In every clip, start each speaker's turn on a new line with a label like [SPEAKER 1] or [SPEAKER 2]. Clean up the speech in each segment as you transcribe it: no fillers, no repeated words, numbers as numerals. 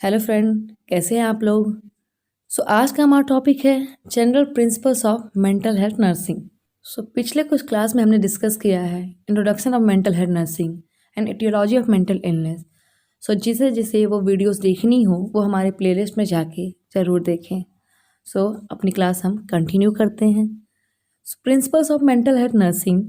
[SPEAKER 1] Hello friend, कैसे हैं आप लोग। आज का हमारा टॉपिक है general principles of mental health nursing. पिछले कुछ क्लास में हमने डिस्कस किया है introduction of mental health nursing and aetiology of mental illness. जिसे जिसे वो वीडियोस देखनी हो वो हमारे प्लेलिस्ट में जाके ज़रूर देखें। अपनी क्लास हम कंटिन्यू करते हैं। Principles of mental health nursing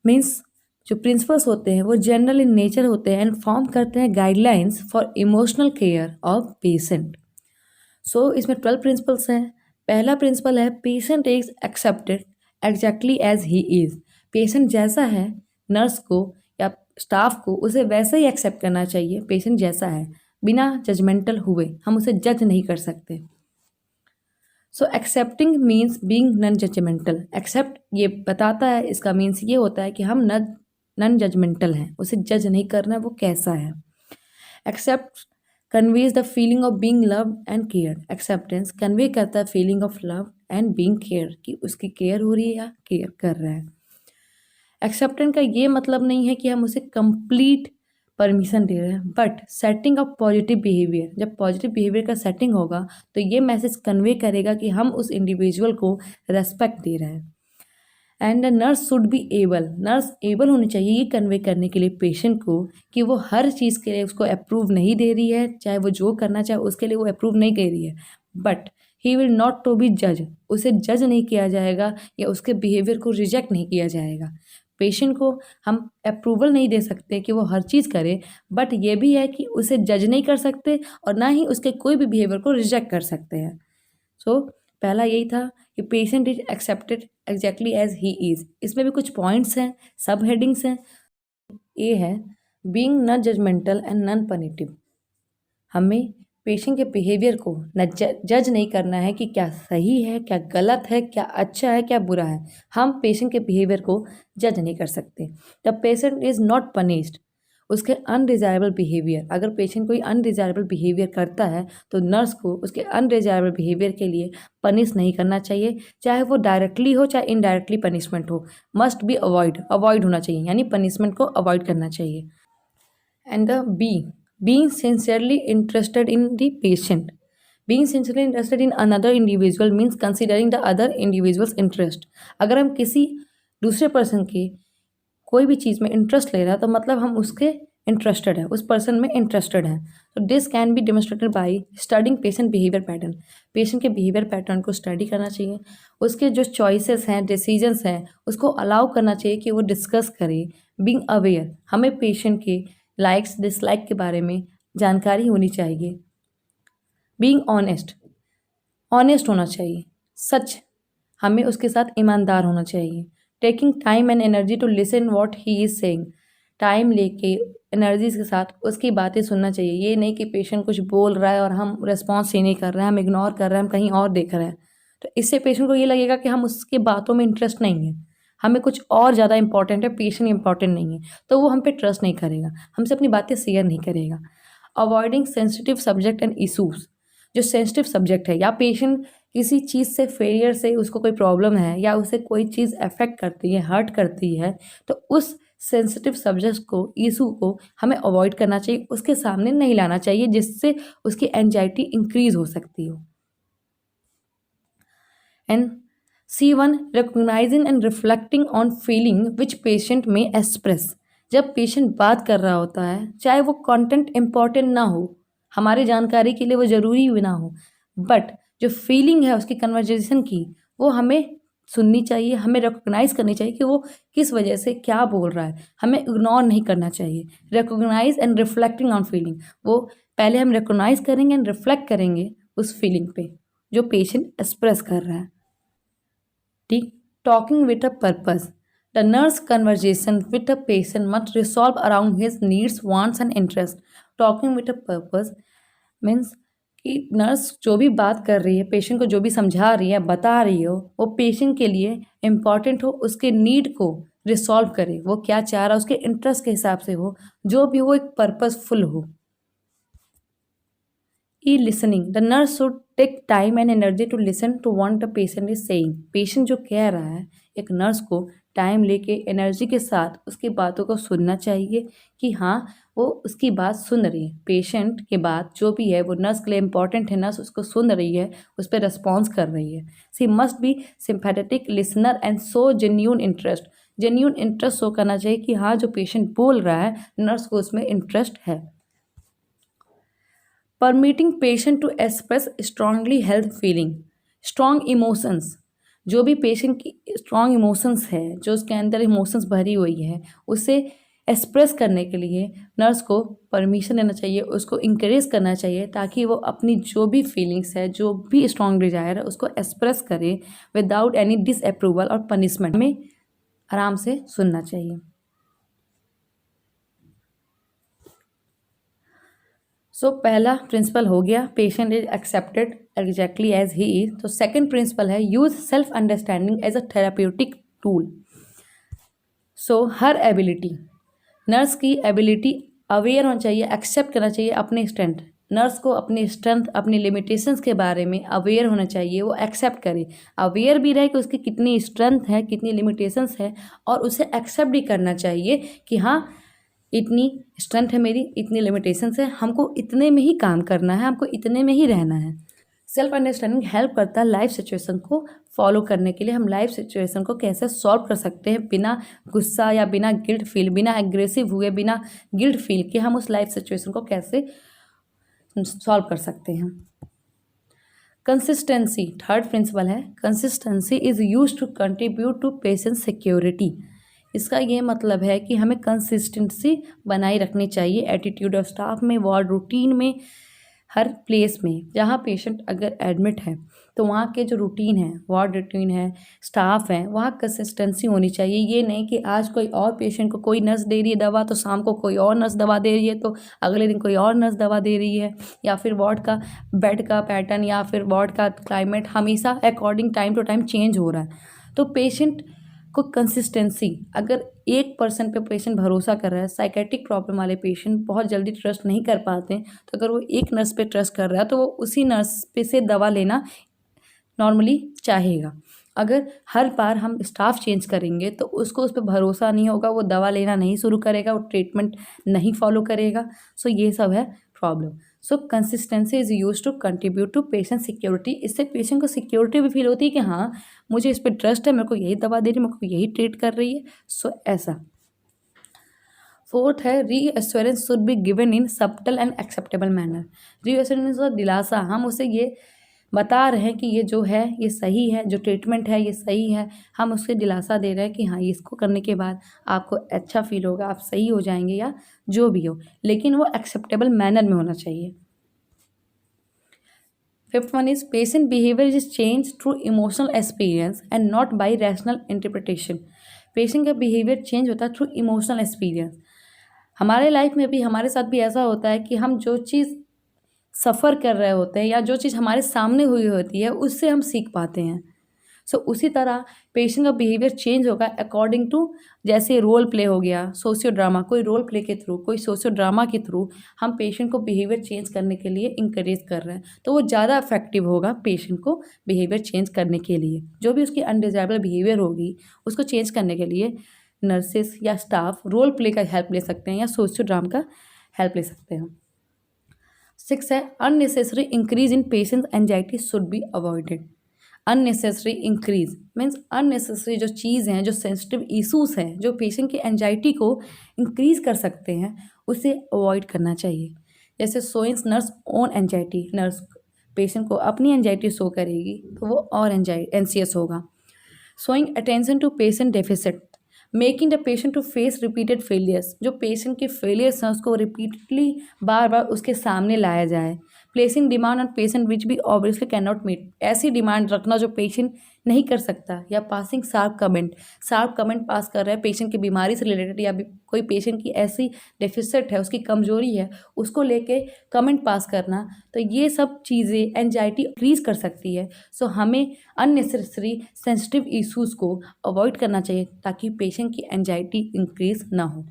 [SPEAKER 1] means जो प्रिंसिपल्स होते हैं वो जनरल इन नेचर होते हैं एंड फॉर्म करते हैं guidelines for emotional care of patient. इसमें 12 प्रिंसिपल्स हैं। पहला प्रिंसिपल है patient is accepted exactly as he is. Patient जैसा है नर्स को या स्टाफ को उसे वैसे ही एक्सेप्ट करना चाहिए। पेशेंट जैसा है बिना जजमेंटल हुए हम उसे जज नहीं कर सकते। Accepting means being non judgemental. Accept ये बताता है, इसका मीन्स ये होता है कि हम नॉन जजमेंटल हैं, उसे जज नहीं करना वो कैसा है। Accept conveys the feeling of being loved and care. Acceptance convey करता है feeling of love and being care, कि उसकी केयर हो रही है या केयर कर रहा है। एक्सेप्टेंस का ये मतलब नहीं है कि हम उसे कंप्लीट परमिशन दे रहे हैं, but setting of positive behaviour. जब पॉजिटिव बिहेवियर का सेटिंग होगा तो ये मैसेज कन्वे करेगा कि हम उस इंडिविजुअल को रेस्पेक्ट दे रहे हैं। And the nurse should be able. Nurse able होनी चाहिए ये कन्वे करने के लिए पेशेंट को कि वो हर चीज़ के लिए उसको अप्रूव नहीं दे रही है, चाहे वो जो करना चाहे उसके लिए वो अप्रूव नहीं कर रही है, but he will not to be जज। उसे जज नहीं किया जाएगा या उसके बिहेवियर को रिजेक्ट नहीं किया जाएगा। पेशेंट को हम अप्रूवल नहीं दे सकते कि वो हर चीज़ करे, बट ये भी है कि उसे जज नहीं कर सकते और ना ही उसके कोई भी बिहेवियर को रिजेक्ट कर सकते हैं। पहला यही था कि patient is accepted exactly as he is. इसमें भी कुछ पॉइंट्स हैं, सब हेडिंग्स हैं। ए है being non judgemental and non punitive. हमें पेशेंट के बिहेवियर को न जज नहीं करना है कि क्या सही है, क्या गलत है, क्या अच्छा है, क्या बुरा है। हम पेशेंट के बिहेवियर को जज नहीं कर सकते। The patient is not punished. उसके अनडिज़ायरेबल बिहेवियर, अगर पेशेंट कोई अनडिज़ायरेबल बिहेवियर करता है तो नर्स को उसके अनडिज़ायरेबल बिहेवियर के लिए पनिश नहीं करना चाहिए, चाहे वो डायरेक्टली हो चाहे इनडायरेक्टली पनिशमेंट हो। मस्ट बी अवॉइड होना चाहिए, यानी पनिशमेंट को अवॉइड करना चाहिए। And the being sincerely interested in the patient. Being sincerely interested in another individual means considering the other individual's interest. अगर हम किसी दूसरे पर्सन के कोई भी चीज़ में इंटरेस्ट ले रहा है तो मतलब हम उसके इंटरेस्टेड है, उस पर्सन में इंटरेस्टेड है। तो this can be demonstrated by studying patient behaviour pattern. Patient के बिहेवियर पैटर्न को स्टडी करना चाहिए, उसके जो चॉइसेस हैं, डिसीजंस हैं, उसको अलाउ करना चाहिए कि वो डिस्कस करे। बीइंग अवेयर, हमें पेशेंट के लाइक्स डिसलाइक के बारे में जानकारी होनी चाहिए। बीइंग ऑनेस्ट होना चाहिए, सच, हमें उसके साथ ईमानदार होना चाहिए। Taking time and energy to listen what he is saying. Time लेके एनर्जी के साथ उसकी बातें सुनना चाहिए। ये नहीं कि पेशेंट कुछ बोल रहा है और हम रिस्पॉन्स ही नहीं कर रहे हैं, हम इग्नोर कर रहे हैं, हम कहीं और देख रहे हैं, तो इससे पेशेंट को ये लगेगा कि हम उसकी बातों में इंटरेस्ट नहीं है, हमें कुछ और ज़्यादा इंपॉर्टेंट है, पेशेंट इंपॉर्टेंट नहीं है, तो वो हम पे ट्रस्ट नहीं करेगा, हमसे अपनी बातें शेयर नहीं करेगा। Avoiding sensitive subject and issues. जो सेंसिटिव सब्जेक्ट है या पेशेंट किसी चीज़ से फेलियर से उसको कोई प्रॉब्लम है या उसे कोई चीज़ अफेक्ट करती है, हर्ट करती है, तो उस सेंसिटिव सब्जेक्ट को, इशू को हमें अवॉइड करना चाहिए, उसके सामने नहीं लाना चाहिए जिससे उसकी एंजाइटी इंक्रीज हो सकती हो। And C1 recognizing and reflecting on feeling which patient may express। जब पेशेंट बात कर रहा होता है, चाहे वो कंटेंट इम्पॉर्टेंट ना हो, हमारी जानकारी के लिए वो ज़रूरी भी ना हो, बट जो फीलिंग है उसकी कन्वर्जेशन की वो हमें सुननी चाहिए, हमें रिकॉग्नाइज़ करनी चाहिए कि वो किस वजह से क्या बोल रहा है, हमें इग्नोर नहीं करना चाहिए। Recognise and reflecting on feeling, वो पहले हम रिकॉग्नाइज करेंगे एंड रिफ्लेक्ट करेंगे उस फीलिंग पे जो पेशेंट एक्सप्रेस कर रहा है। ठीक, talking with a purpose. The nurse conversation with a patient must resolve around his needs, wants and interest. Talking with a purpose means कि नर्स जो भी बात कर रही है, पेशेंट को जो भी समझा रही है, बता रही हो, वो पेशेंट के लिए इम्पॉर्टेंट हो, उसके नीड को रिसॉल्व करे, वो क्या चाह रहा है उसके इंटरेस्ट के हिसाब से हो, जो भी वो एक पर्पसफुल हो। E listening, the nurse should take time and energy to listen to what the patient is saying. Patient जो कह रहा है, एक नर्स को टाइम लेके एनर्जी के साथ उसकी बातों को सुनना चाहिए कि हाँ वो उसकी बात सुन रही है। पेशेंट की बात जो भी है वो नर्स के लिए इम्पॉर्टेंट है, नर्स उसको सुन रही है, उस पर रिस्पॉन्स कर रही है। She must be sympathetic listener and so genuine interest. Genuine interest show करना चाहिए कि हाँ जो पेशेंट बोल रहा है नर्स को उसमें इंटरेस्ट है। Permitting patient to express strongly health feeling, strong emotions. जो भी पेशेंट की स्ट्रांग इमोशंस है, जो उसके अंदर इमोशंस भरी हुई है, उसे एक्सप्रेस करने के लिए नर्स को परमिशन देना चाहिए, उसको इंकरेज करना चाहिए ताकि वो अपनी जो भी फीलिंग्स है, जो भी स्ट्रांग डिजायर है उसको एक्सप्रेस करे विदाउट एनी डिसअप्रूवल और पनिशमेंट। में आराम से सुनना चाहिए। सो पहला प्रिंसिपल हो गया, patient is accepted exactly as he is. तो सेकंड प्रिंसिपल है use self understanding as a therapeutic tool. So her ability, nurse की एबिलिटी अवेयर होना चाहिए, एक्सेप्ट करना चाहिए अपने स्ट्रेंथ। नर्स को अपनी स्ट्रेंथ, अपनी लिमिटेशंस के बारे में अवेयर होना चाहिए, वो एक्सेप्ट करे, अवेयर भी रहे कि उसकी कितनी स्ट्रेंथ है, कितनी लिमिटेशंस है, और उसे एक्सेप्ट भी करना चाहिए कि हाँ इतनी स्ट्रेंथ है मेरी, इतनी लिमिटेशंस है, हमको इतने में ही काम करना है, हमको इतने में ही रहना है। सेल्फ अंडरस्टैंडिंग हेल्प करता है लाइफ सिचुएशन को फॉलो करने के लिए। हम लाइफ सिचुएशन को कैसे सॉल्व कर सकते हैं बिना गुस्सा या बिना गिल्ट फील, बिना एग्रेसिव हुए, बिना गिल्ट फील के हम उस लाइफ सिचुएशन को कैसे सॉल्व कर सकते हैं। कंसिस्टेंसी थर्ड प्रिंसिपल है। Consistency is use to contribute to patient security. इसका ये मतलब है कि हमें कंसिस्टेंसी बनाए रखनी चाहिए एटीट्यूड ऑफ स्टाफ में, वार्ड रूटीन में, हर प्लेस में। जहाँ पेशेंट अगर एडमिट है तो वहाँ के जो रूटीन है, वार्ड रूटीन है, स्टाफ है, वहाँ कंसिस्टेंसी होनी चाहिए। ये नहीं कि आज कोई और पेशेंट को कोई नर्स दे रही है दवा तो शाम को कोई और नर्स दवा दे रही है, तो अगले दिन कोई और नर्स दवा दे रही है, या फिर वार्ड का बेड का पैटर्न या फिर वार्ड का क्लाइमेट हमेशा according time to time change हो रहा है। तो पेशेंट को कंसिस्टेंसी, अगर एक पर्सन पे पेशेंट भरोसा कर रहा है, साइकेट्रिक प्रॉब्लम वाले पेशेंट बहुत जल्दी ट्रस्ट नहीं कर पाते हैं, तो अगर वो एक नर्स पे ट्रस्ट कर रहा है तो वो उसी नर्स पे से दवा लेना नॉर्मली चाहेगा। अगर हर बार हम स्टाफ चेंज करेंगे तो उसको उस पर भरोसा नहीं होगा, वो दवा लेना नहीं शुरू करेगा, वो ट्रीटमेंट नहीं फॉलो करेगा। सो ये सब है problem. So consistency is use to contribute to patient security. इससे पेशेंट को सिक्योरिटी भी फील होती है कि हाँ मुझे इस पर ट्रस्ट है, मेरे को यही दवा दे रही है, मेरे को यही ट्रीट कर रही है। सो ऐसा। फोर्थ है reassurance should be given in subtle and acceptable manner. Reassurance और दिलासा, हम उसे ये बता रहे हैं कि ये जो है ये सही है, जो ट्रीटमेंट है ये सही है, हम उससे दिलासा दे रहे हैं कि हाँ इसको करने के बाद आपको अच्छा फील होगा, आप सही हो जाएंगे या जो भी हो, लेकिन वो एक्सेप्टेबल मैनर में होना चाहिए। Fifth one is patient behaviour is change through emotional experience and not by rational interpretation. Patient का बिहेवियर चेंज होता है थ्रू इमोशनल एक्सपीरियंस। हमारे लाइफ में भी, हमारे साथ भी ऐसा होता है कि हम जो चीज़ सफ़र कर रहे होते हैं या जो चीज़ हमारे सामने हुई होती है उससे हम सीख पाते हैं। सो उसी तरह पेशेंट का बिहेवियर चेंज होगा अकॉर्डिंग टू, जैसे रोल प्ले हो गया, सोशियो ड्रामा, कोई रोल प्ले के थ्रू, कोई सोशियो ड्रामा के थ्रू हम पेशेंट को बिहेवियर चेंज करने के लिए इंकरेज कर रहे हैं, तो वो ज़्यादा इफेक्टिव होगा पेशेंट को बिहेवियर चेंज करने के लिए। जो भी उसकी अनडिजायरेबल बिहेवियर होगी उसको चेंज करने के लिए नर्सेस या स्टाफ रोल प्ले का हेल्प ले सकते हैं या सोशियो ड्रामा का हेल्प ले सकते हैं। सिक्स है unnecessary increase in patient anxiety should be avoided. Unnecessary increase means unnecessary जो चीज़ हैं, जो सेंसिटिव इशूज़ हैं, जो पेशेंट की एंजाइटी को इंक्रीज कर सकते हैं, उसे अवॉइड करना चाहिए। जैसे showing nurse own anxiety, nurse patient को अपनी एंजाइटी शो करेगी तो वो और एंसियस होगा। Showing attention to patient deficit, making the patient to face repeated failures, जो पेशेंट के फेलियर्स हैं उसको रिपीटेडली बार बार उसके सामने लाया जाए। Placing demand on patient which भी ऑब्वियसली कैन नॉट मीट, ऐसी डिमांड रखना जो पेशेंट नहीं कर सकता। या पासिंग शार्प कमेंट पास कर रहा है पेशेंट की बीमारी से रिलेटेड, या कोई पेशेंट की ऐसी डेफिसिट है, उसकी कमजोरी है, उसको लेके कमेंट पास करना, तो ये सब चीज़ें एंजाइटी इंक्रीज कर सकती है। सो हमें अननेसेसरी सेंसिटिव इशूज़ को अवॉइड करना चाहिए ताकि पेशेंट की एंजाइटी इंक्रीज ना हो।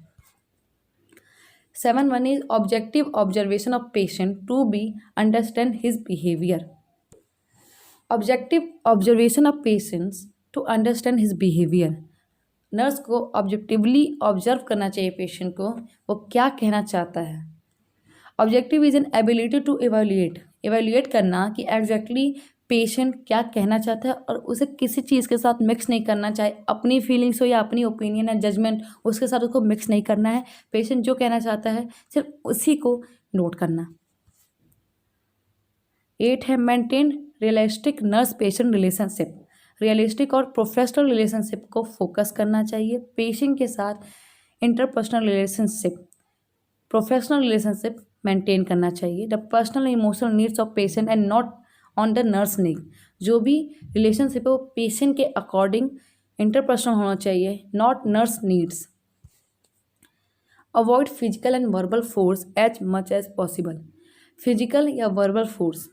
[SPEAKER 1] 7 is objective observation of patient to be understand his behavior. Objective observation of patients to understand his behavior. Nurse को ऑब्जेक्टिवली ऑब्जर्व करना चाहिए पेशेंट को, वो क्या कहना चाहता है। Objective is an ability to evaluate करना कि एग्जैक्टली पेशेंट क्या कहना चाहता है और उसे किसी चीज़ के साथ मिक्स नहीं करना, चाहे अपनी फीलिंग्स हो या अपनी ओपिनियन या जजमेंट, उसके साथ उसको मिक्स नहीं करना है। पेशेंट जो कहना चाहता है सिर्फ उसी को नोट करना। 8 है maintain realistic nurse patient relationship. Realistic और प्रोफेशनल रिलेशनशिप को फोकस करना चाहिए। पेशेंट के साथ interpersonal relationship, professional relationship maintain करना चाहिए। The personal emotional needs of patient and not on the nurse need. जो भी रिलेशनशिप है वो पेशेंट के अकॉर्डिंग इंटरपर्सनल होना चाहिए, not nurse needs. Avoid physical and verbal force as much as possible. Physical या वर्बल फोर्स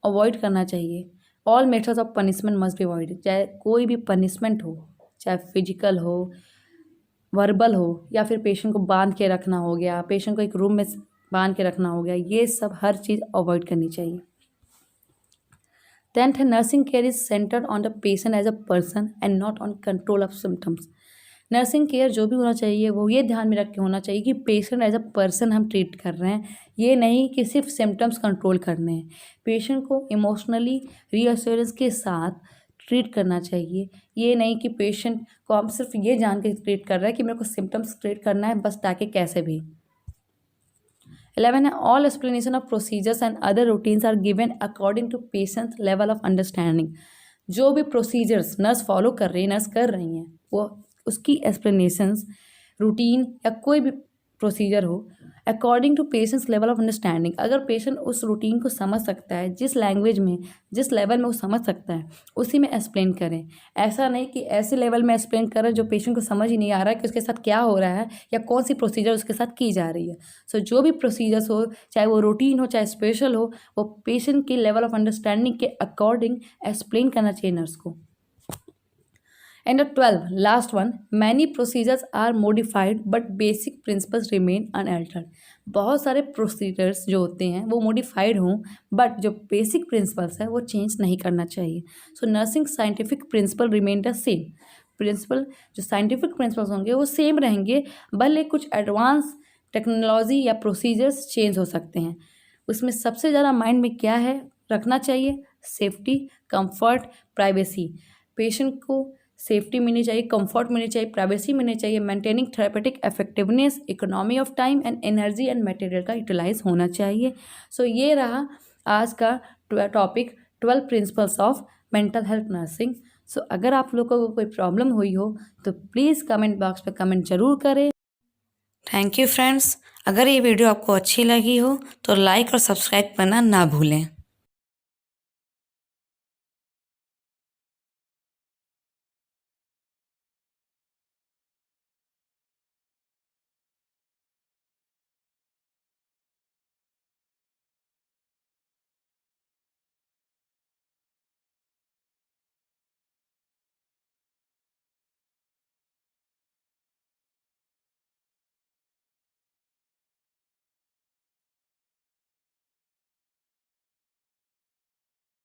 [SPEAKER 1] अवॉइड करना चाहिए। All methods of punishment must be avoid. चाहे कोई भी पनिशमेंट हो, चाहे फिजिकल हो, वर्बल हो, या फिर पेशेंट को बांध के रखना हो गया, पेशेंट को एक रूम में बांध के रखना हो गया, ये सब हर चीज़ अवॉइड करनी चाहिए। 10th है nursing care is centred on the patient as a person and not on control of symptoms. Nursing care जो भी होना चाहिए वो ये ध्यान में रख के होना चाहिए कि पेशेंट एज अ पर्सन हम ट्रीट कर रहे हैं, ये नहीं कि सिर्फ सिम्टम्स कंट्रोल करने हैं। पेशेंट को इमोशनली रीअश्योरेंस के साथ ट्रीट करना चाहिए, ये नहीं कि पेशेंट को हम सिर्फ ये जान के ट्रीट कर रहे हैं कि मेरे को सिम्टम्स ट्रीट करना है बस, ताकि कैसे भी। 11 है all explanation of procedures and other routines are given according to patients level of understanding. जो भी प्रोसीजर्स नर्स फॉलो कर रही है, नर्स कर रही हैं, वो उसकी एक्सप्लेनेशंस, रूटीन या कोई भी प्रोसीजर हो, according to patients level of understanding. अगर पेशेंट उस रूटीन को समझ सकता है, जिस लैंग्वेज में, जिस लेवल में वो समझ सकता है, उसी में एक्सप्लेन करें। ऐसा नहीं कि ऐसे लेवल में एक्सप्लेन करें जो पेशेंट को समझ ही नहीं आ रहा है कि उसके साथ क्या हो रहा है या कौन सी प्रोसीजर उसके साथ की जा रही है। सो जो भी प्रोसीजर्स हो, चाहे वो रूटीन हो चाहे स्पेशल हो, वो पेशेंट के लेवल ऑफ अंडरस्टैंडिंग के अकॉर्डिंग एक्सप्लेन करना चाहिए नर्स को। And the 12, last one, many procedures are modified but basic principles remain unaltered. बहुत सारे प्रोसीजर्स जो होते हैं वो मॉडिफाइड हों, बट जो बेसिक प्रिंसिपल्स है वो चेंज नहीं करना चाहिए। So nursing scientific principle remain the same. Principle जो साइंटिफिक प्रिंसिपल्स होंगे वो सेम रहेंगे, भले कुछ एडवांस टेक्नोलॉजी या प्रोसीजर्स चेंज हो सकते हैं। उसमें सबसे ज़्यादा माइंड में क्या है रखना चाहिए? Safety, comfort, privacy. पेशेंट को सेफ्टी मिलनी चाहिए, कंफर्ट मिलनी चाहिए, प्राइवेसी मिलनी चाहिए, maintaining therapeutic effectiveness, economy of time and energy and material का यूटिलाइज होना चाहिए। सो ये रहा आज का topic 12 principles of mental health nursing. So अगर आप लोगों को कोई प्रॉब्लम हुई हो तो प्लीज़ कमेंट बॉक्स पे कमेंट जरूर करें। Thank you friends. अगर ये वीडियो आपको अच्छी लगी हो तो लाइक और सब्सक्राइब करना ना भूलें।